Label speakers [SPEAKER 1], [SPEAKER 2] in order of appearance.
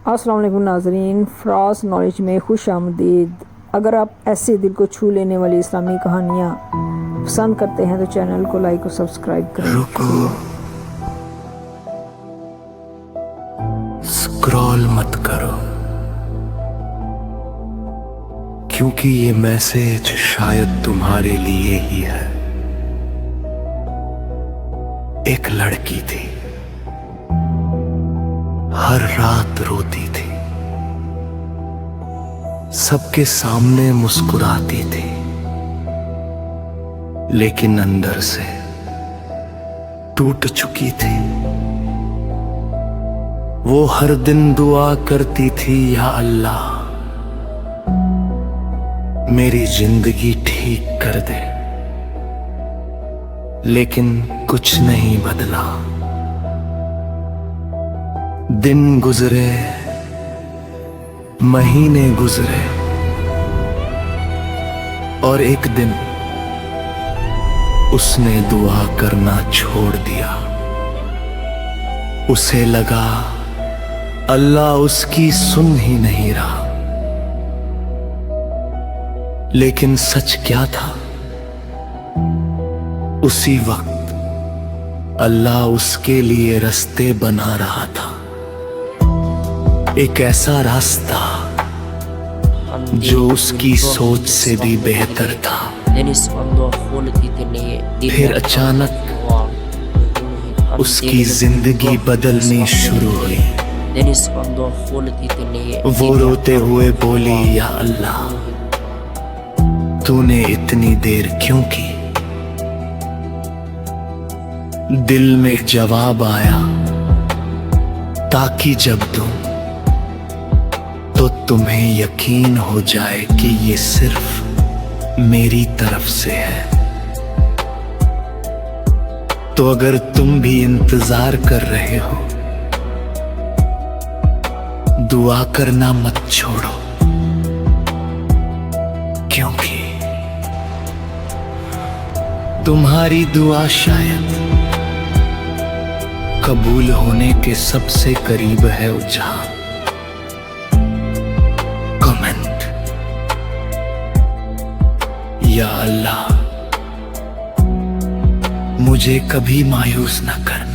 [SPEAKER 1] अस्सलाम वालेकुम नाज़रीन, फ़राज़ नॉलेज में खुश आमदीद। अगर आप ऐसे दिल को छू लेने वाली इस्लामी कहानियाँ पसंद करते हैं तो चैनल को लाइक और सब्सक्राइब करें।
[SPEAKER 2] रुको, स्क्रॉल मत करो, क्योंकि ये मैसेज शायद तुम्हारे लिए ही है। एक लड़की थी, हर रात रोती थी, सबके सामने मुस्कुराती थी, लेकिन अंदर से टूट चुकी थी। वो हर दिन दुआ करती थी, या अल्लाह मेरी जिंदगी ठीक कर दे, लेकिन कुछ नहीं बदला। दिन गुजरे, महीने गुजरे, और एक दिन उसने दुआ करना छोड़ दिया। उसे लगा अल्लाह उसकी सुन ही नहीं रहा। लेकिन सच क्या था? उसी वक्त अल्लाह उसके लिए रास्ते बना रहा था। एक ऐसा रास्ता जो उसकी सोच से भी बेहतर था। फिर अचानक उसकी जिंदगी बदलनी शुरू हुई। वो रोते हुए बोली, या अल्लाह तूने इतनी देर क्यों की? दिल में जवाब आया, ताकि जब दूं तो तुम्हें यकीन हो जाए कि ये सिर्फ मेरी तरफ से है। तो अगर तुम भी इंतजार कर रहे हो, दुआ करना मत छोड़ो, क्योंकि तुम्हारी दुआ शायद कबूल होने के सबसे करीब है। जहां कमेंट, या अल्लाह मुझे कभी मायूस न करना।